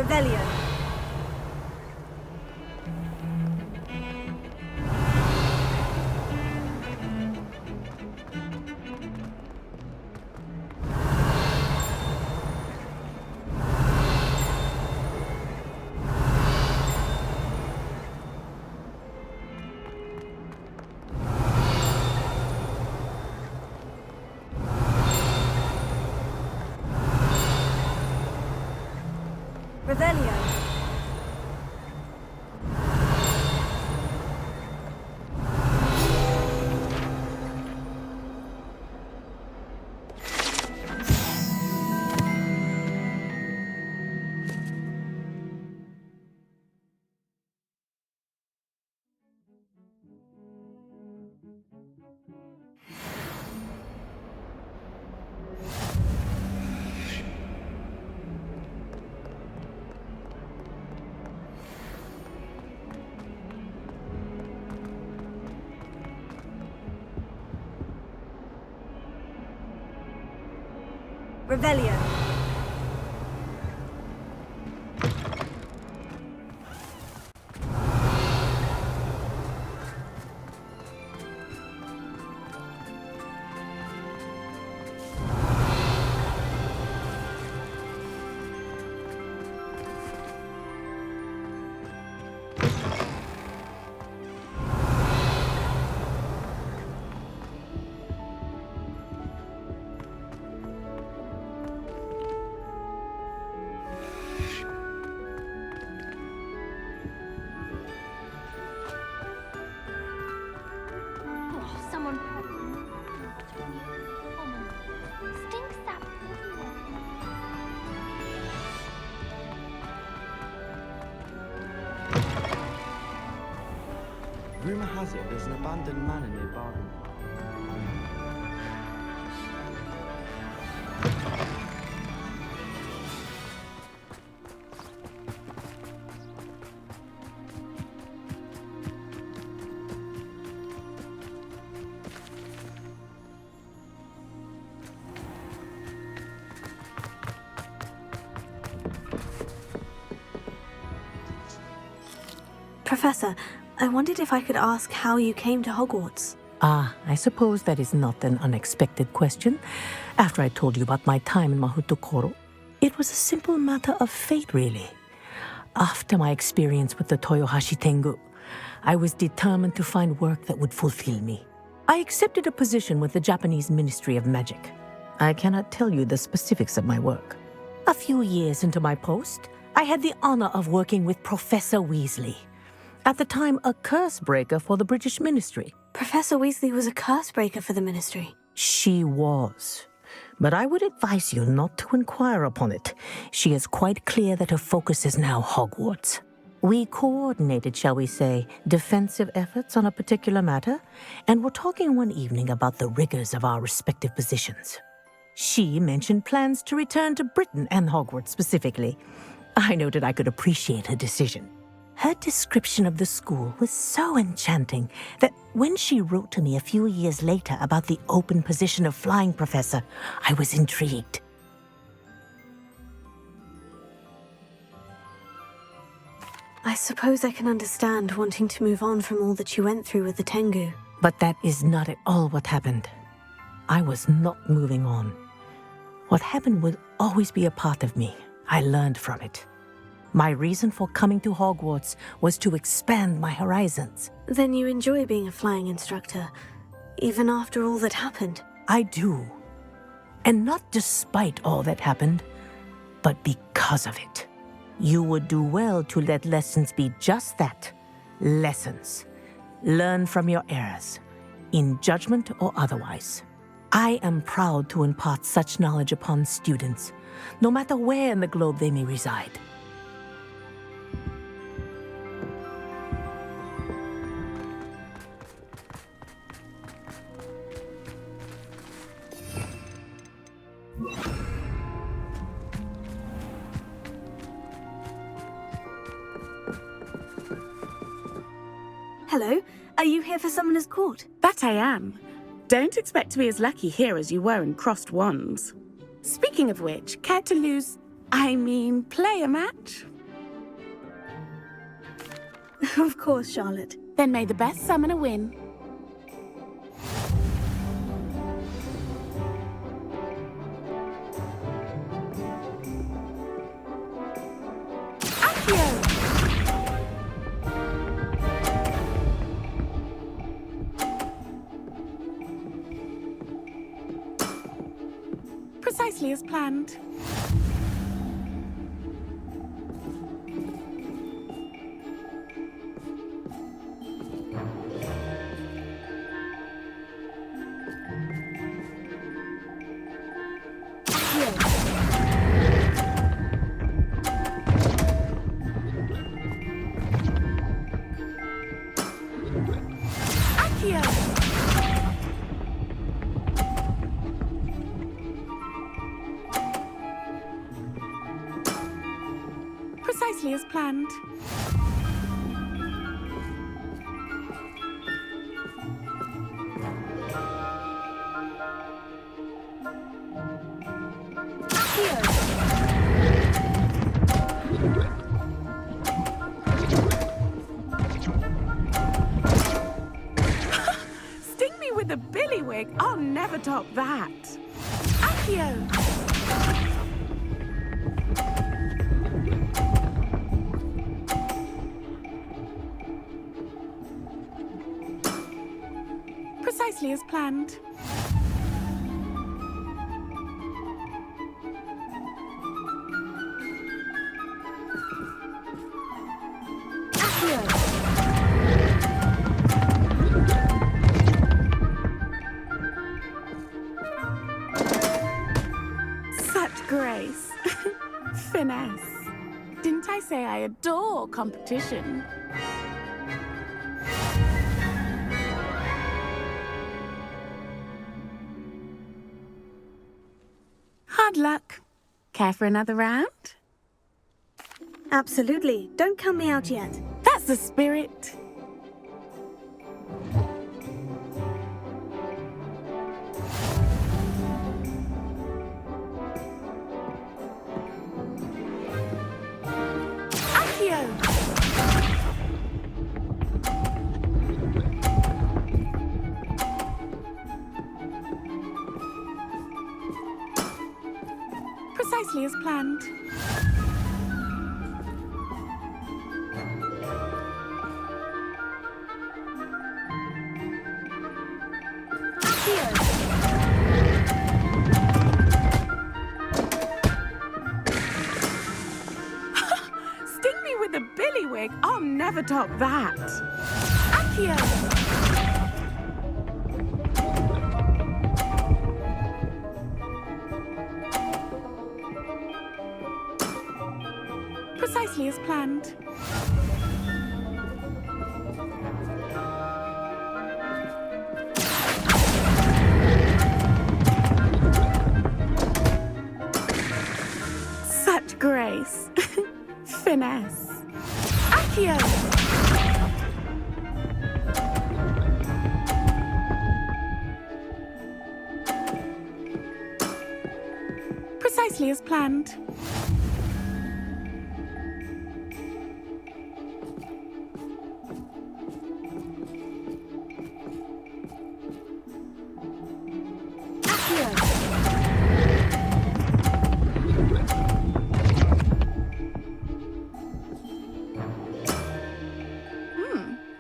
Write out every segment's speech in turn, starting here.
Revelio. Revelio. Revelio. Someone stinks up. Rumor has it there's an abandoned manor nearby. Professor, I wondered if I could ask how you came to Hogwarts. Ah, I suppose that is not an unexpected question. After I told you about my time in Mahutokoro, it was a simple matter of fate, really. After my experience with the Toyohashi Tengu, I was determined to find work that would fulfill me. I accepted a position with the Japanese Ministry of Magic. I cannot tell you the specifics of my work. A few years into my post, I had the honor of working with Professor Weasley, at the time a curse breaker for the British Ministry. Professor Weasley was a curse breaker for the Ministry. She was. But I would advise you not to inquire upon it. She is quite clear that her focus is now Hogwarts. We coordinated, shall we say, defensive efforts on a particular matter, and were talking one evening about the rigors of our respective positions. She mentioned plans to return to Britain and Hogwarts specifically. I noted I could appreciate her decision. Her description of the school was so enchanting that when she wrote to me a few years later about the open position of flying professor, I was intrigued. I suppose I can understand wanting to move on from all that you went through with the Tengu. But that is not at all what happened. I was not moving on. What happened would always be a part of me. I learned from it. My reason for coming to Hogwarts was to expand my horizons. Then you enjoy being a flying instructor, even after all that happened? I do. And not despite all that happened, but because of it. You would do well to let lessons be just that, lessons. Learn from your errors, in judgment or otherwise. I am proud to impart such knowledge upon students, no matter where in the globe they may reside. Hello, are you here for Summoner's Court? That I am. Don't expect to be as lucky here as you were in Crossed Wands. Speaking of which, care to play a match? Of course, Charlotte. Then may the best summoner win. Accio! Precisely as planned. Precisely as planned. Sting me with a billywig. I'll never top that. Accio! Precisely as planned. Such grace. Finesse. Didn't I say I adore competition? Hard luck. Care for another round? Absolutely. Don't count me out yet. That's the spirit. Accio! Precisely as planned. Sting me with a billywig. I'll never top that. Accio! Precisely as planned. Such grace. Finesse. Accio! Precisely as planned.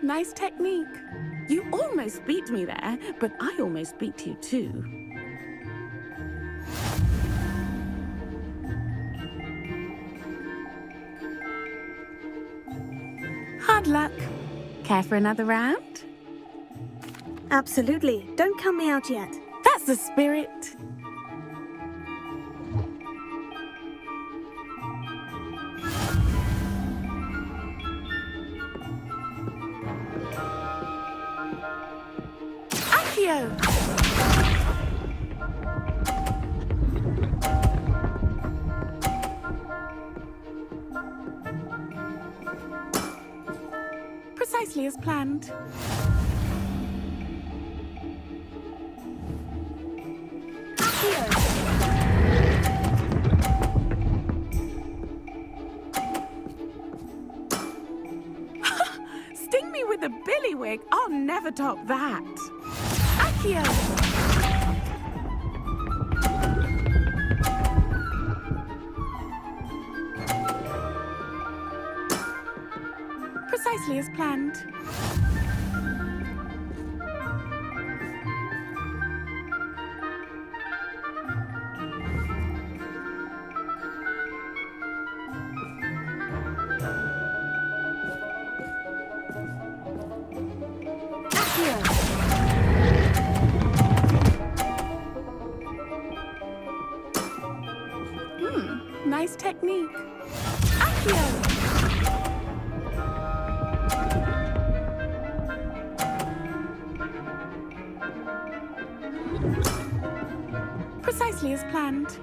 Nice technique. You almost beat me there, but I almost beat you too. Hard luck. Care for another round? Absolutely. Don't count me out yet. That's the spirit. Accio! Precisely as planned. with a billywig. I'll never top that. Accio! Precisely as planned. Nice technique. Accio! Precisely as planned.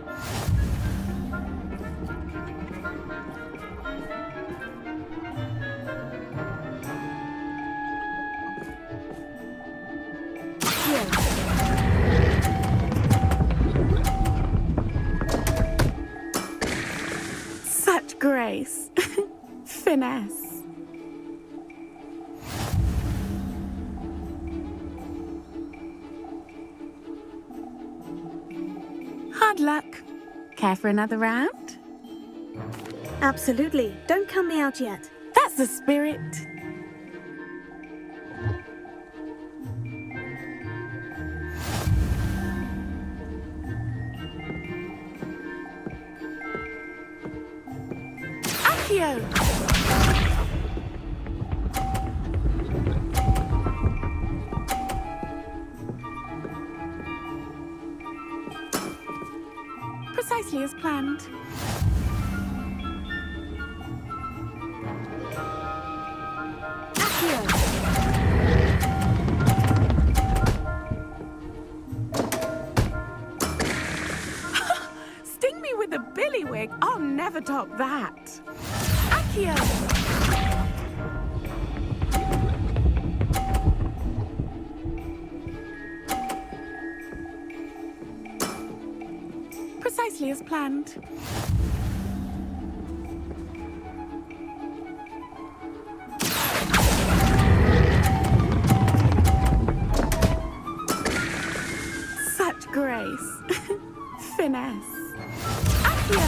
Such grace. Finesse. Hard luck. Care for another round? Absolutely. Don't count me out yet. That's the spirit. Accio! Precisely as planned. Sting me with a billywig. I'll never top that. Accio! Precisely as planned. Such grace. Finesse. Accio!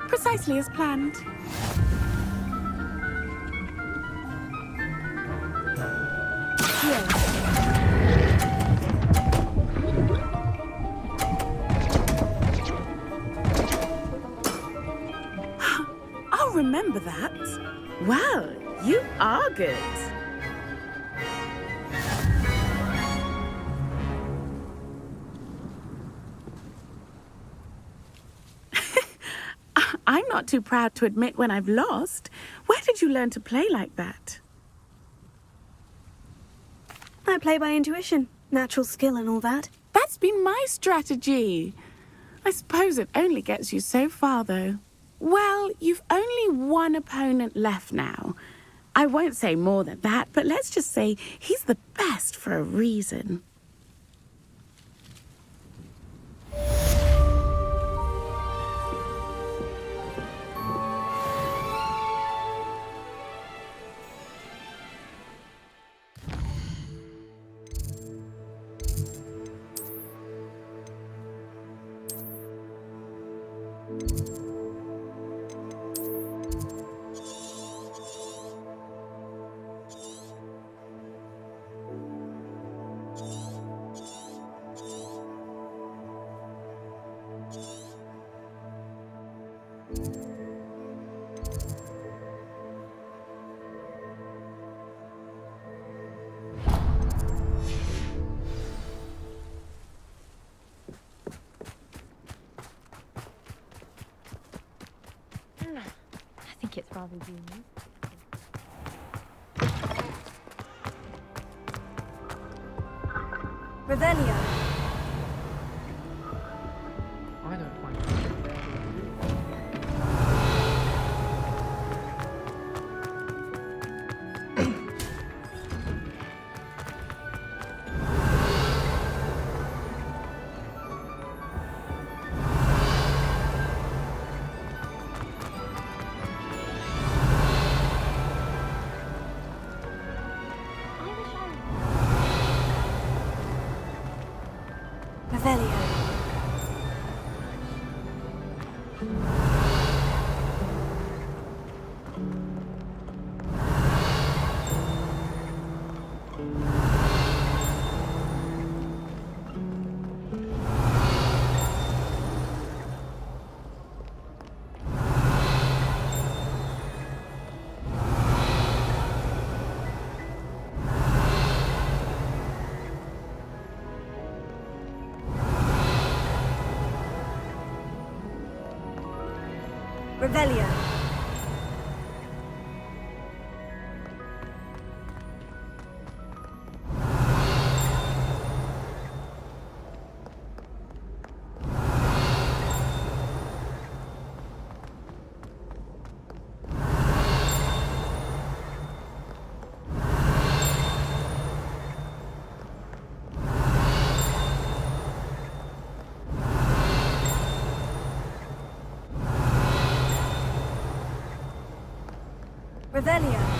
Precisely as planned. I'll remember that. Well, you are good. I'm not too proud to admit when I've lost. Where did you learn to play like that? I play by intuition, natural skill and all that. That's been my strategy. I suppose it only gets you so far, though. Well, you've only one opponent left now. I won't say more than that, but let's just say he's the best for a reason. I think it's rather unique. Revelio. I don't find Revelio. Revelio.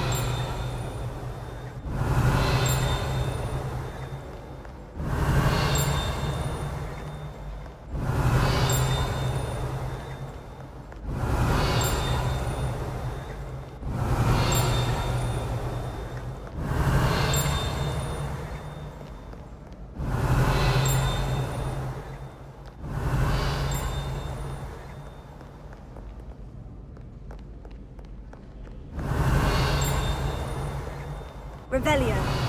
Revelio.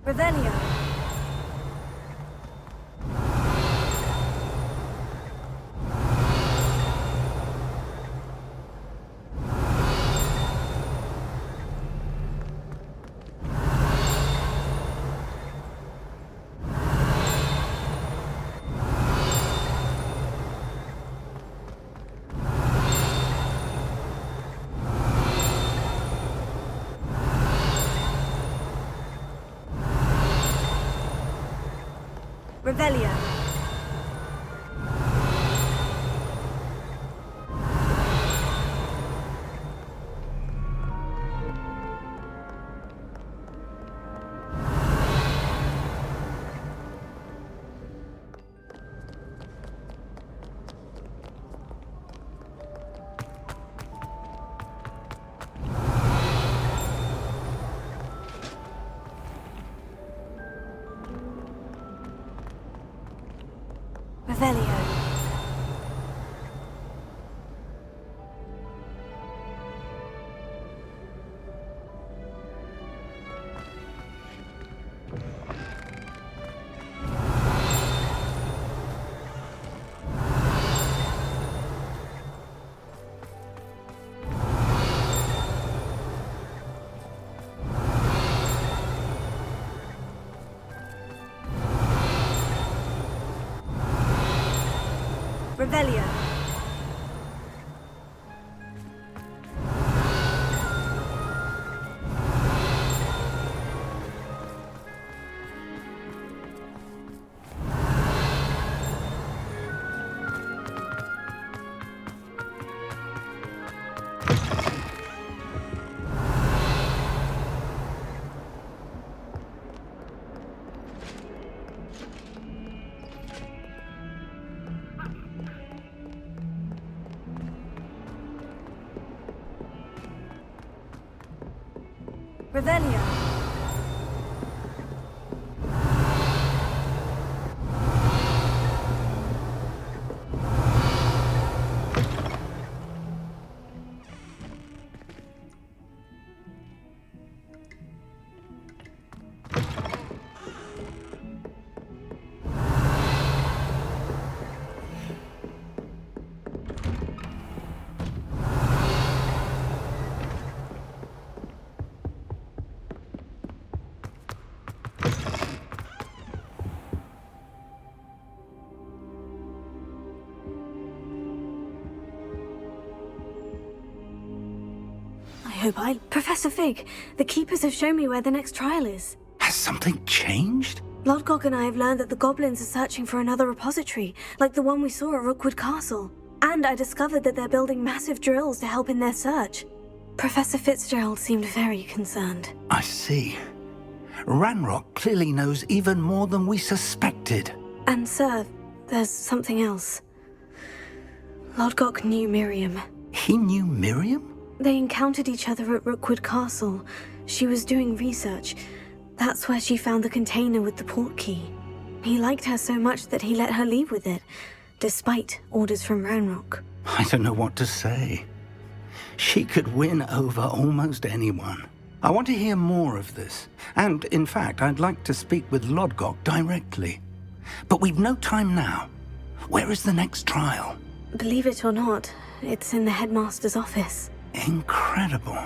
Revelio. Revelio. Revelio. Revelio. Revelio. Professor Fig, the Keepers have shown me where the next trial is. Has something changed? Lodgok and I have learned that the goblins are searching for another repository, like the one we saw at Rookwood Castle. And I discovered that they're building massive drills to help in their search. Professor Fitzgerald seemed very concerned. I see. Ranrock clearly knows even more than we suspected. And sir, there's something else. Lodgok knew Miriam. He knew Miriam? They encountered each other at Rookwood Castle. She was doing research. That's where she found the container with the port key. He liked her so much that he let her leave with it, despite orders from Ranrock. I don't know what to say. She could win over almost anyone. I want to hear more of this. And, in fact, I'd like to speak with Lodgok directly. But we've no time now. Where is the next trial? Believe it or not, it's in the headmaster's office. Incredible.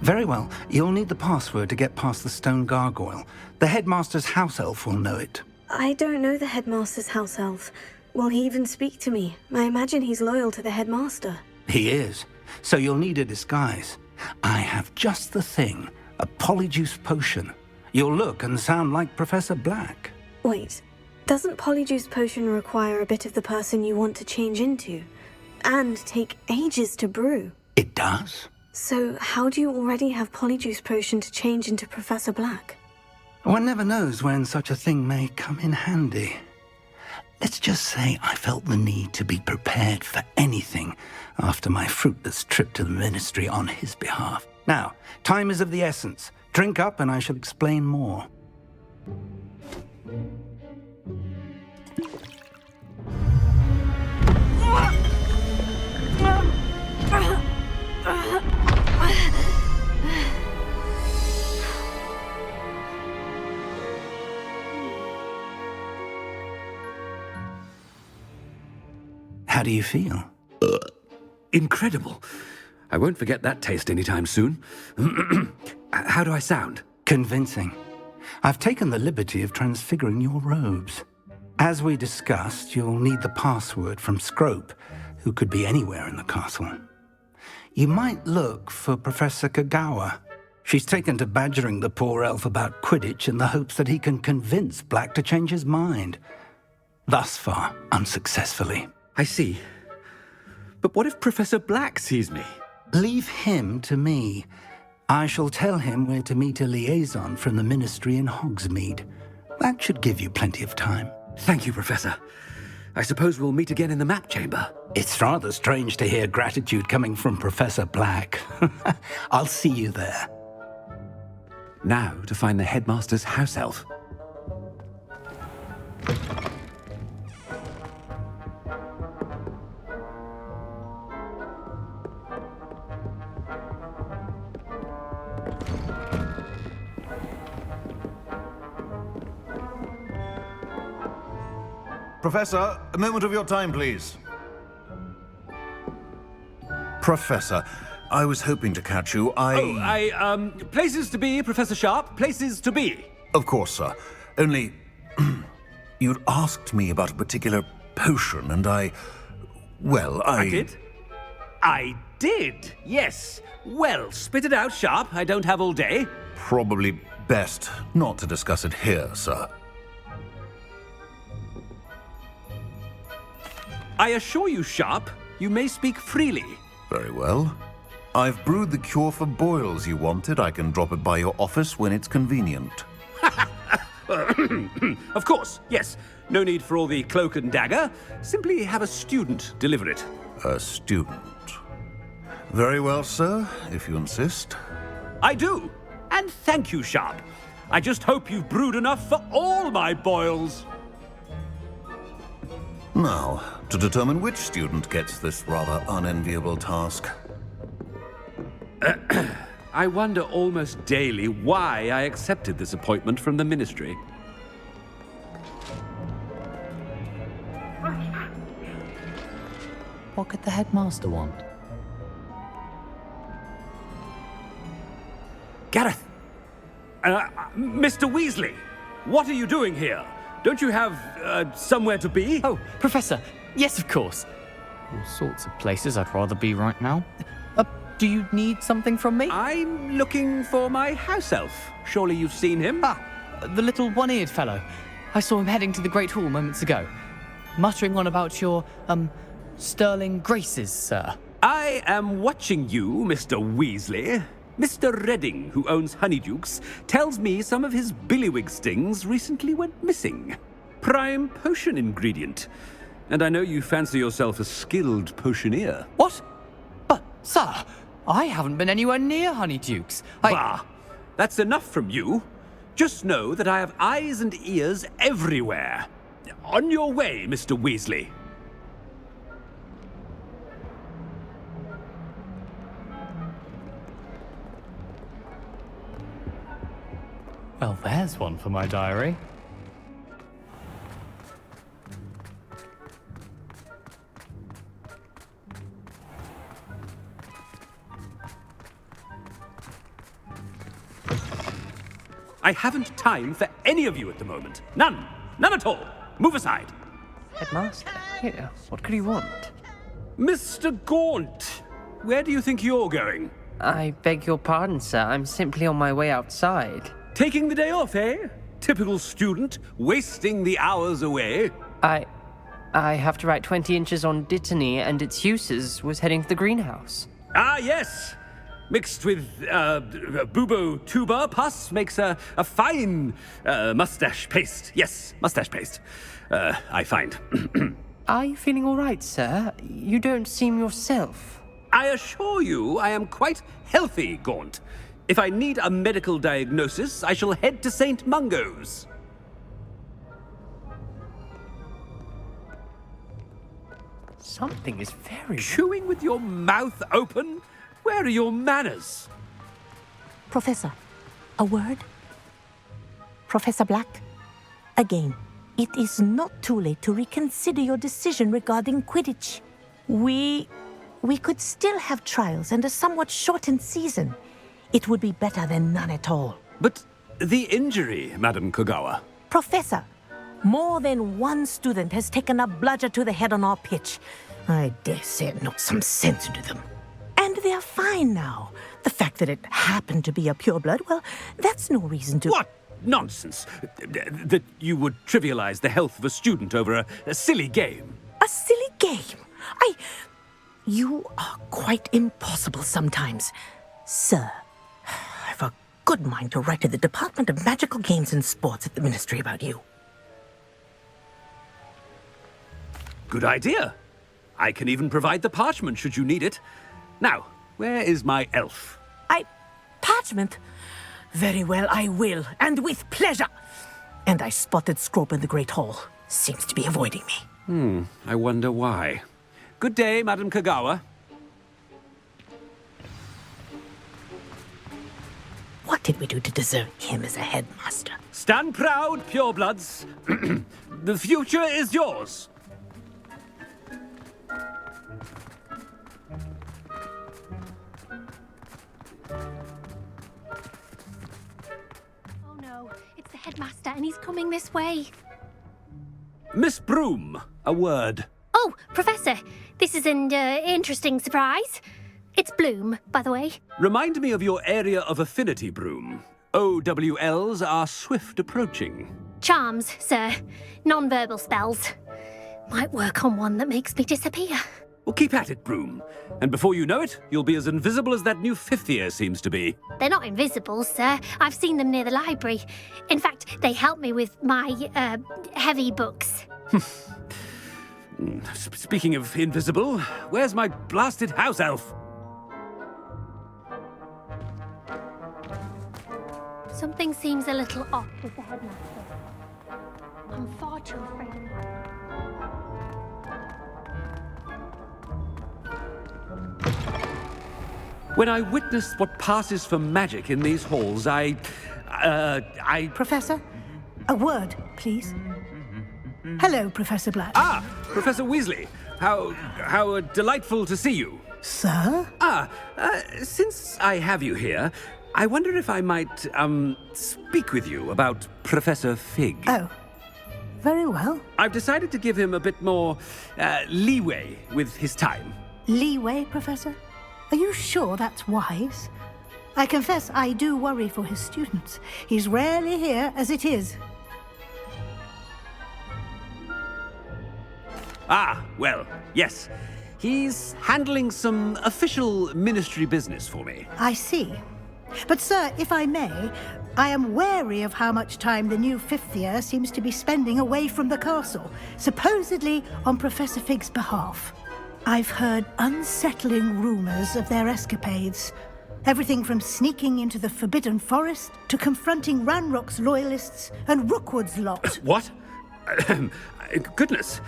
Very well, you'll need the password to get past the stone gargoyle. The headmaster's house elf will know it. I don't know the headmaster's house elf. Will he even speak to me? I imagine he's loyal to the headmaster. He is. So you'll need a disguise. I have just the thing. A polyjuice potion. You'll look and sound like Professor Black. Wait, doesn't Polyjuice Potion require a bit of the person you want to change into? And take ages to brew? It does? So how do you already have Polyjuice Potion to change into Professor Black? One never knows when such a thing may come in handy. Let's just say I felt the need to be prepared for anything after my fruitless trip to the Ministry on his behalf. Now, time is of the essence. Drink up and I shall explain more. How do you feel? Incredible. I won't forget that taste anytime soon. How do I sound? Convincing. I've taken the liberty of transfiguring your robes. As we discussed, you'll need the password from Scrope, who could be anywhere in the castle. You might look for Professor Kagawa. She's taken to badgering the poor elf about Quidditch in the hopes that he can convince Black to change his mind. Thus far, unsuccessfully. I see. But what if Professor Black sees me? Leave him to me. I shall tell him where to meet a liaison from the Ministry in Hogsmeade. That should give you plenty of time. Thank you, Professor. I suppose we'll meet again in the map chamber. It's rather strange to hear gratitude coming from Professor Black. I'll see you there. Now to find the headmaster's house elf. Professor, a moment of your time, please. Professor, I was hoping to catch you. Places to be, Professor Sharp. Places to be. Of course, sir. Only, you'd asked me about a particular potion, and I did? I did, yes. Well, spit it out, Sharp. I don't have all day. Probably best not to discuss it here, sir. I assure you, Sharp, you may speak freely. Very well. I've brewed the cure for boils you wanted. I can drop it by your office when it's convenient. Of course, yes. No need for all the cloak and dagger. Simply have a student deliver it. A student. Very well, sir, if you insist. I do. And thank you, Sharp. I just hope you've brewed enough for all my boils. Now, to determine which student gets this rather unenviable task. I wonder almost daily why I accepted this appointment from the Ministry. What could the headmaster want? Gareth! Mr. Weasley! What are you doing here? Don't you have, somewhere to be? Oh, Professor! Yes, of course. All sorts of places I'd rather be right now. Do you need something from me? I'm looking for my house elf. Surely you've seen him? Ah, the little one-eared fellow. I saw him heading to the Great Hall moments ago. Muttering on about your, sterling graces, sir. I am watching you, Mr. Weasley. Mr. Redding, who owns Honeydukes, tells me some of his billywig stings recently went missing. Prime potion ingredient. And I know you fancy yourself a skilled potioneer. What? But, sir, I haven't been anywhere near Honeydukes. Bah! That's enough from you. Just know that I have eyes and ears everywhere. On your way, Mr. Weasley. Well, there's one for my diary. I haven't time for any of you at the moment. None. None at all. Move aside. Headmaster? Here, what could you want? Mr. Gaunt, where do you think you're going? I beg your pardon, sir. I'm simply on my way outside. Taking the day off, eh? Typical student, wasting the hours away. I have to write 20 inches on Dittany and its uses. Was heading to the greenhouse. Ah, yes. Mixed with bubo tuber pus makes a fine mustache paste. Yes, mustache paste. I find. Are you feeling all right, sir? You don't seem yourself. I assure you I am quite healthy, Gaunt. If I need a medical diagnosis, I shall head to St. Mungo's. Something is very... Chewing with your mouth open? Where are your manners? Professor, a word? Professor Black, again, it is not too late to reconsider your decision regarding Quidditch. We could still have trials and a somewhat shortened season. It would be better than none at all. But the injury, Madam Kogawa. Professor, more than one student has taken a bludger to the head on our pitch. I dare say it knocked some sense into them. And they're fine now. The fact that it happened to be a pureblood, well, that's no reason to... What nonsense! That you would trivialize the health of a student over a silly game. A silly game? You are quite impossible sometimes. Sir, I've a good mind to write to the Department of Magical Games and Sports at the Ministry about you. Good idea. I can even provide the parchment should you need it. Now, where is my elf? Parchment? Very well, I will, and with pleasure. And I spotted Scrope in the Great Hall. Seems to be avoiding me. I wonder why. Good day, Madam Kogawa. What did we do to deserve him as a headmaster? Stand proud, purebloods. The future is yours. Oh no, it's the headmaster and he's coming this way. Miss Broom, a word. Oh, Professor, this is an interesting surprise. It's Bloom, by the way. Remind me of your area of affinity, Broom. OWLs are swift approaching. Charms, sir. Non-verbal spells. Might work on one that makes me disappear. Well, keep at it, Broom. And before you know it, you'll be as invisible as that new fifth year seems to be. They're not invisible, sir. I've seen them near the library. In fact, they help me with my, heavy books. Speaking of invisible, where's my blasted house elf? Something seems a little off with the headmaster. I'm far too afraid. When I witnessed what passes for magic in these halls, I... Professor, a word, please. Hello, Professor Black. Ah, Professor Weasley. How delightful to see you. Sir? Since I have you here, I wonder if I might, speak with you about Professor Fig. Oh, very well. I've decided to give him a bit more, leeway with his time. Leeway, Professor? Are you sure that's wise? I confess I do worry for his students. He's rarely here as it is. Ah, well, yes. He's handling some official ministry business for me. I see. But, sir, if I may, I am wary of how much time the new fifth year seems to be spending away from the castle, supposedly on Professor Fig's behalf. I've heard unsettling rumors of their escapades. Everything from sneaking into the Forbidden Forest to confronting Ranrock's loyalists and Rookwood's lot. What? Goodness.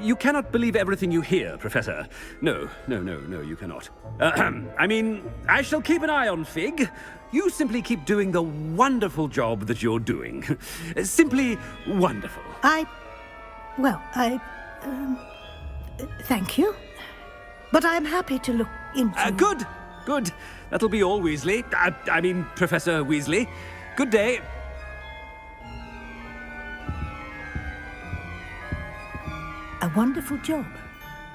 You cannot believe everything you hear, Professor. No, you cannot. I mean, I shall keep an eye on Fig. You simply keep doing the wonderful job that you're doing. Simply wonderful. Thank you. But I'm happy to look into... Good. That'll be all, Weasley. I mean, Professor Weasley. Good day. A wonderful job.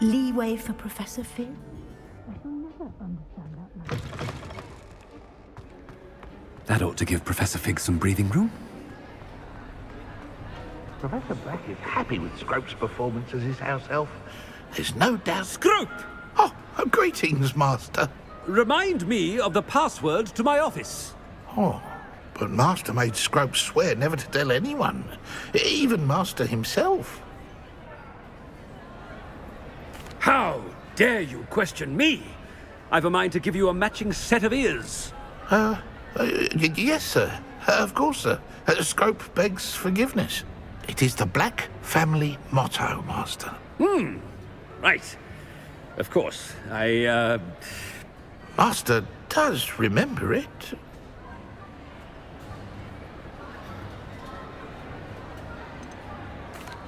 Leeway for Professor Fig. I shall never understand that much. That ought to give Professor Fig some breathing room. Professor Black is happy with Scrope's performance as his house elf. There's no doubt... Scrope! Oh, greetings, Master. Remind me of the password to my office. Oh, but Master made Scrope swear never to tell anyone, even Master himself. How dare you question me? I've a mind to give you a matching set of ears. Yes, sir. Of course, sir. Scrope begs forgiveness. It is the Black family motto, Master. Right. Of course. Master does remember it.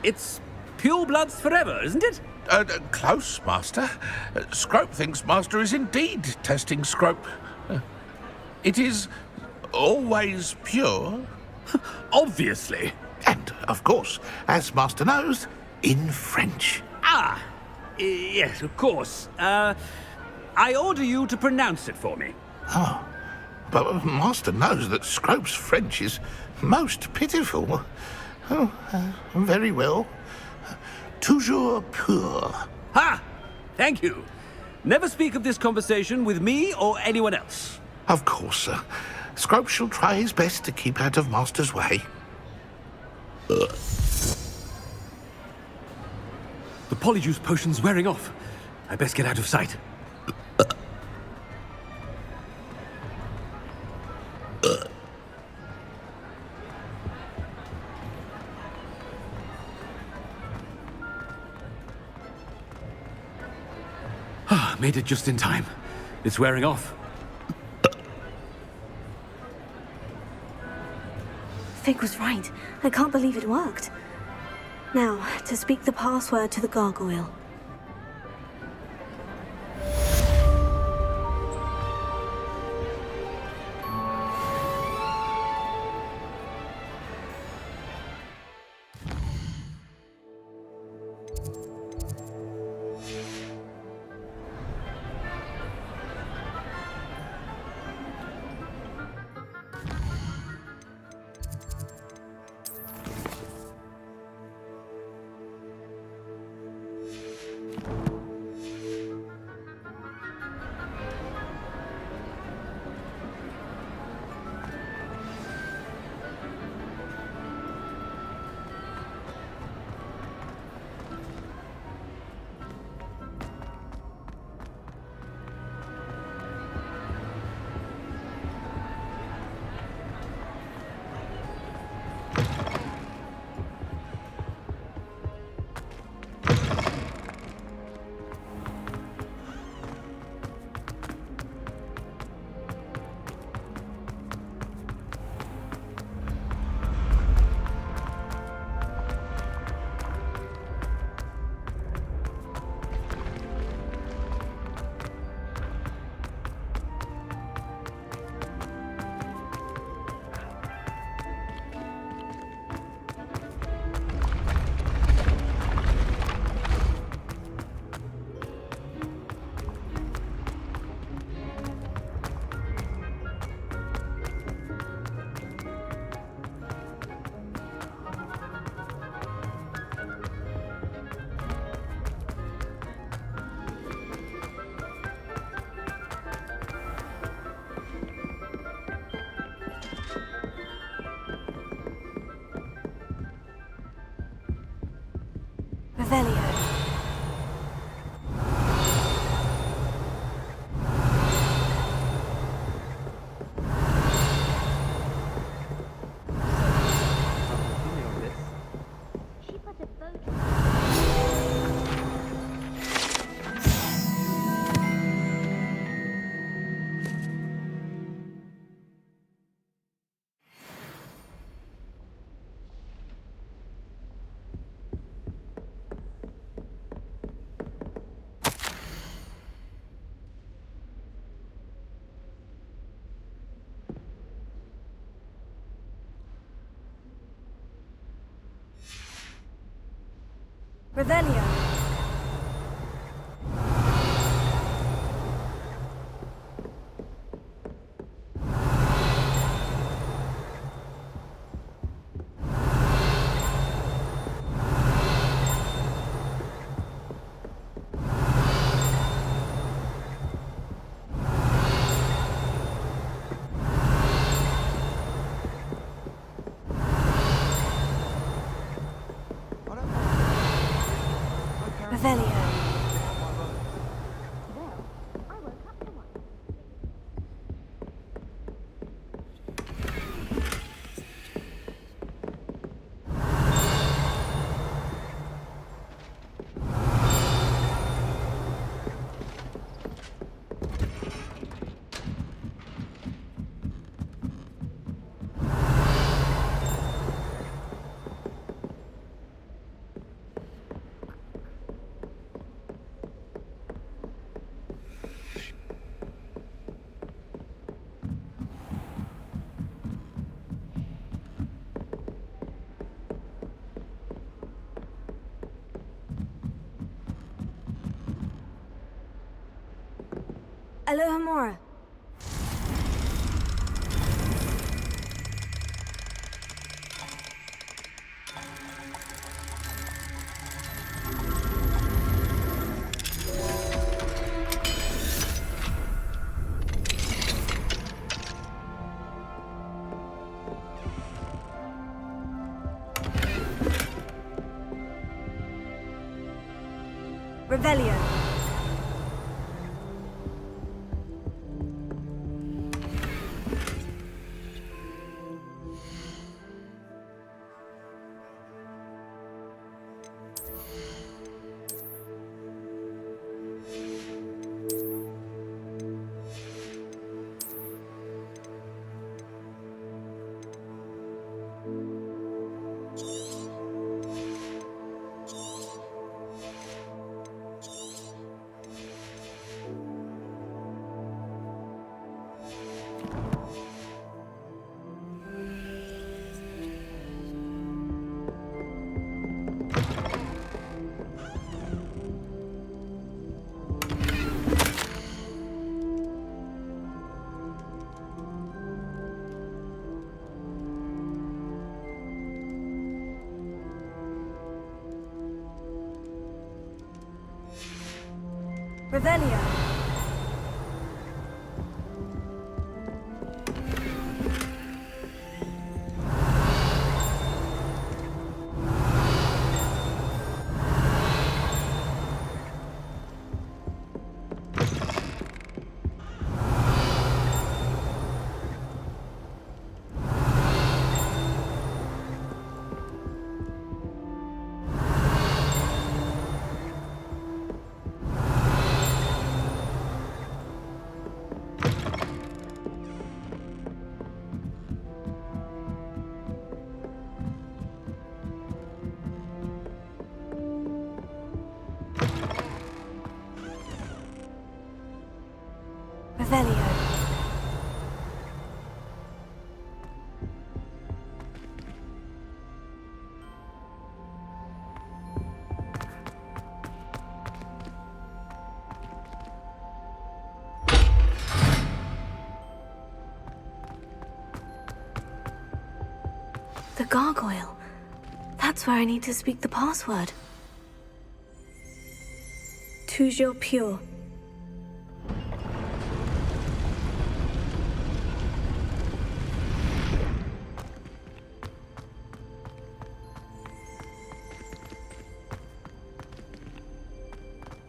It's pure bloods forever, isn't it? Close, Master. Scrope thinks Master is indeed testing Scrope. It is always pure. Obviously. And, of course, as Master knows, in French. Yes, of course. I order you to pronounce it for me. Oh, but Master knows that Scrope's French is most pitiful. Oh, very well. Toujours pur. Ha! Thank you. Never speak of this conversation with me or anyone else. Of course, sir. Scrope shall try his best to keep out of Master's way. The polyjuice potion's wearing off. I best get out of sight. Made it just in time. It's wearing off. Fig was right. I can't believe it worked. Now, to speak the password to the gargoyle. Revelio. Revelio. Revelio. Alohomora. Revelio. Revelio. Revelio. The gargoyle. That's where I need to speak the password. Toujours pure.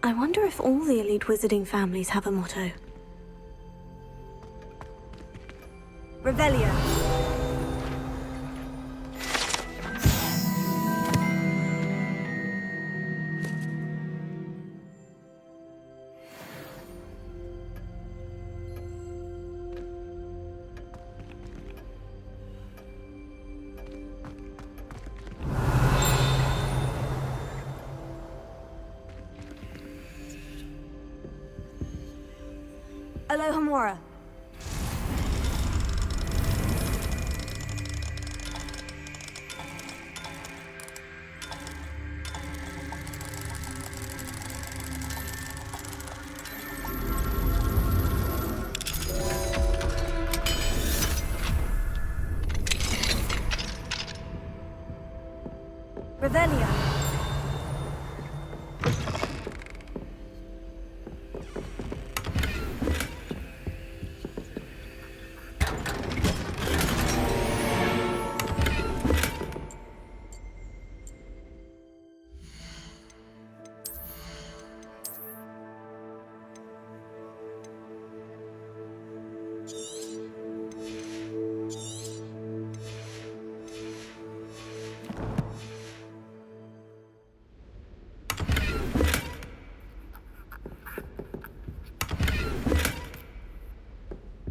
I wonder if all the elite wizarding families have a motto. Revelio. Alohomora. Revelio.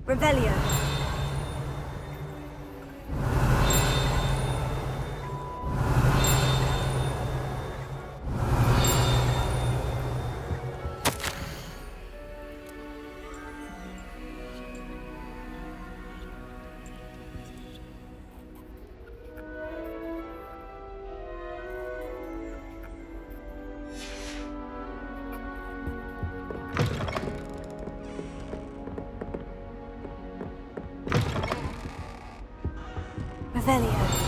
Revelio. Revelio.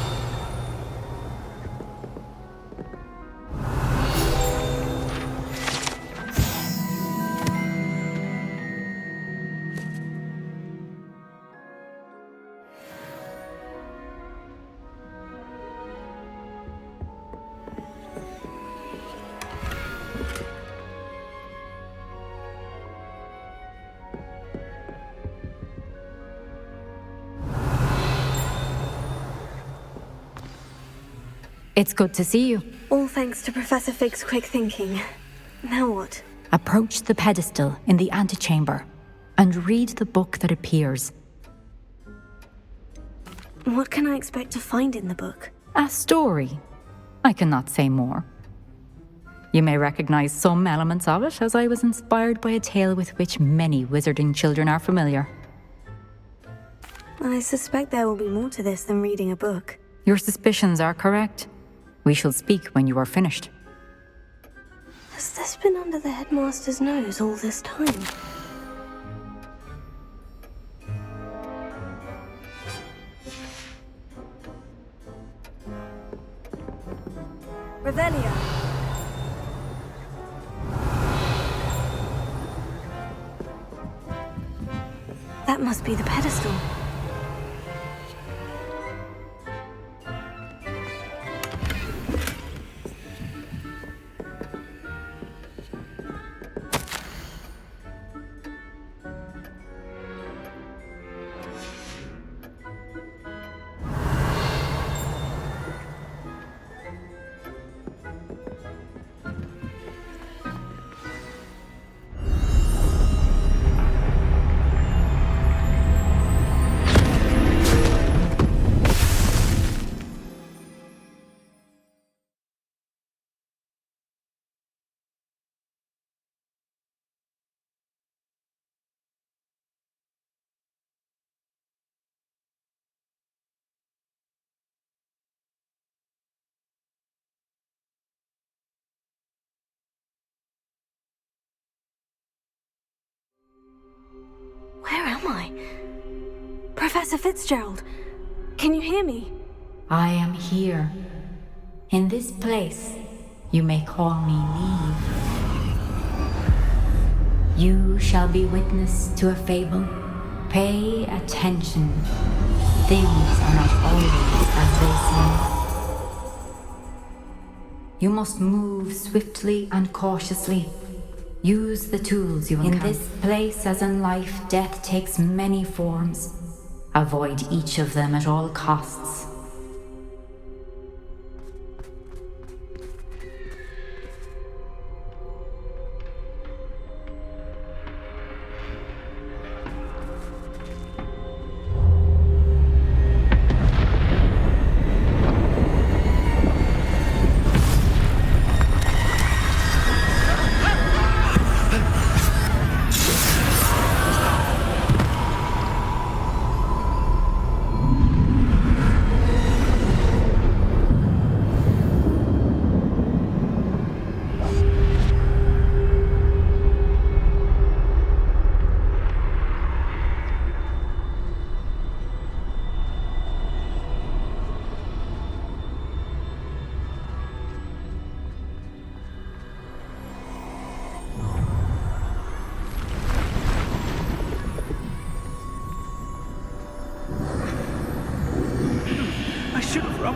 It's good to see you. All thanks to Professor Fig's quick thinking. Now what? Approach the pedestal in the antechamber and read the book that appears. What can I expect to find in the book? A story. I cannot say more. You may recognize some elements of it, as I was inspired by a tale with which many wizarding children are familiar. I suspect there will be more to this than reading a book. Your suspicions are correct. We shall speak when you are finished. Has this been under the headmaster's nose all this time? Revelio. That must be the pedestal. Where am I? Professor Fitzgerald, can you hear me? I am here. In this place, you may call me Neve. You shall be witness to a fable. Pay attention. Things are not always as they seem. You must move swiftly and cautiously. Use the tools you encounter. In this place, as in life, death takes many forms. Avoid each of them at all costs.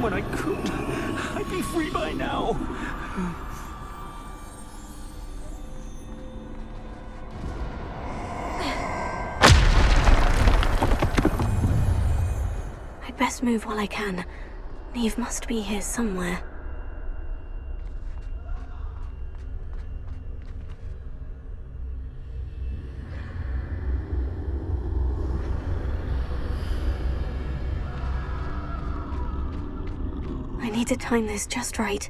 When I could, I'd be free by now. I'd best move while I can. Neve must be here somewhere. I need to time this just right.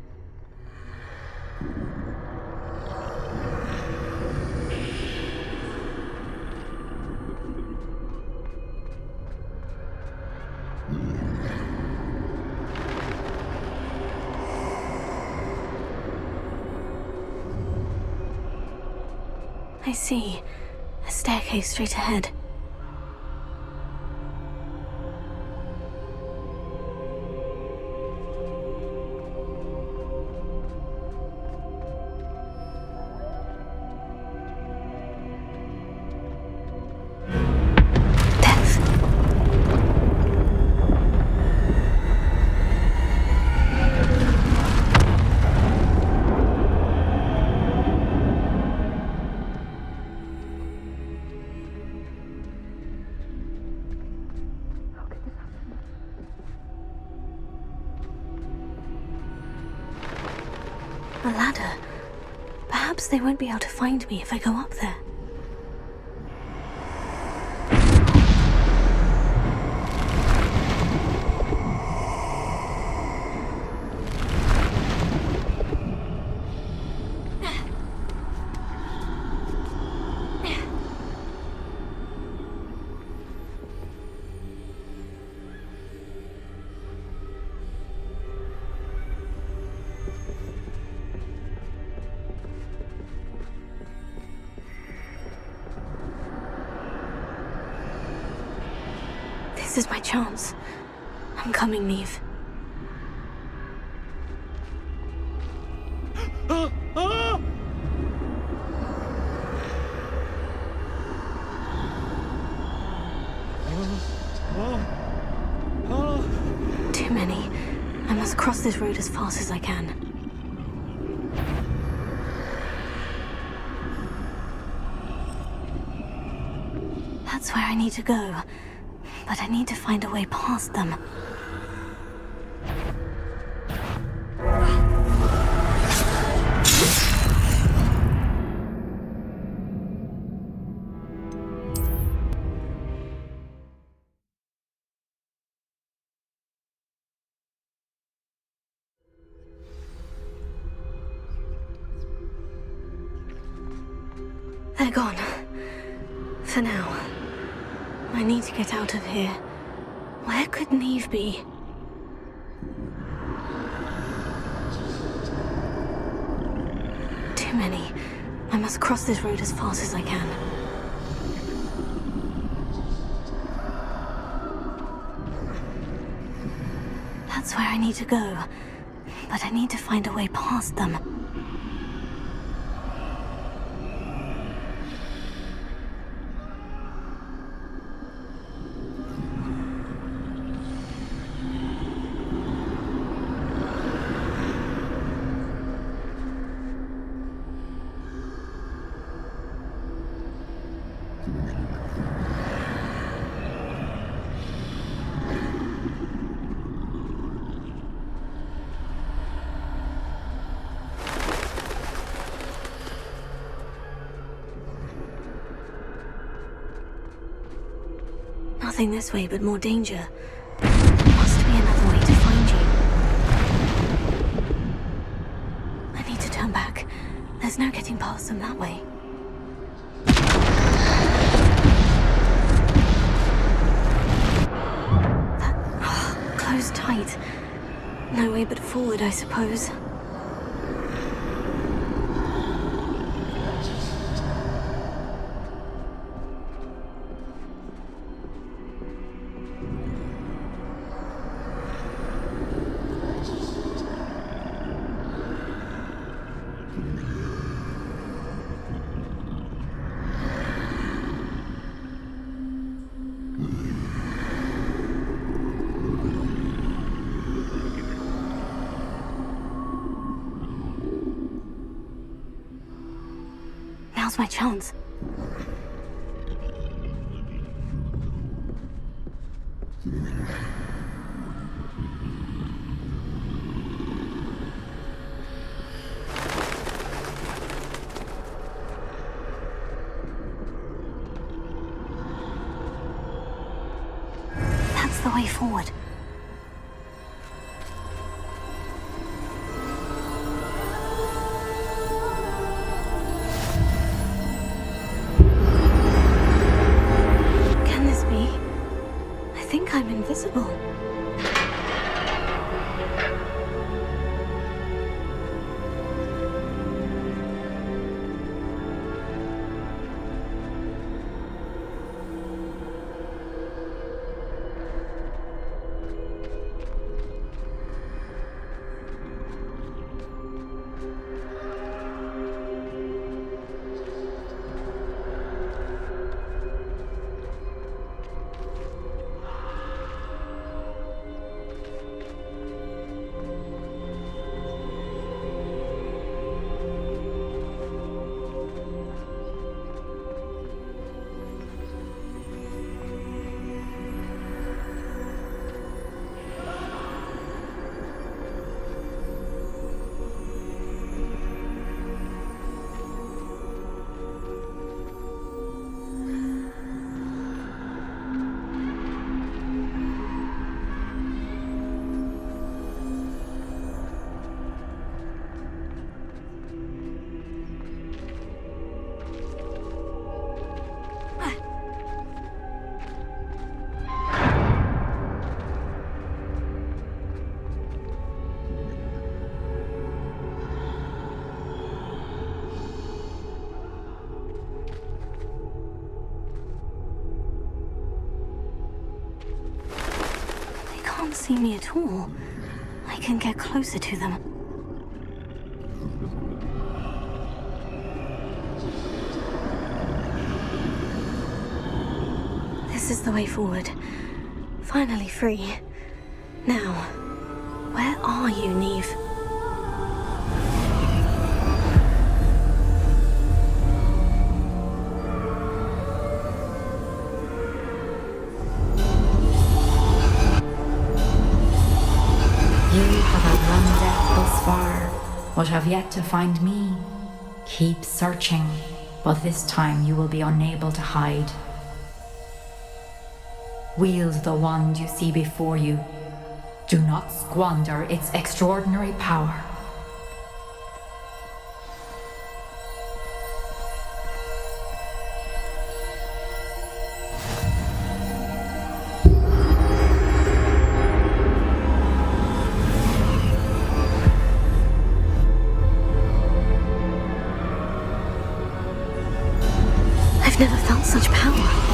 I see. A staircase straight ahead. A ladder. Perhaps they won't be able to find me if I go up there. This is my chance. I'm coming, Neve. Too many. I must cross this road as fast as I can. That's where I need to go. But I need to find a way past them. They're gone. For now. I need to get out of here. Where could Neve be? Too many. I must cross this road as fast as I can. That's where I need to go. But I need to find a way past them. Nothing this way but more danger. There must be another way to find you. I need to turn back. There's no getting past them that way. Closed tight. No way but forward, I suppose. Now's my chance. That's the way forward. I'm invisible. Can't see me at all. I can get closer to them. This is the way forward. Finally free. Now, where are you, Neve? But have yet to find me. Keep searching, but this time you will be unable to hide. Wield the wand you see before you. Do not squander its extraordinary power. I've never felt such power.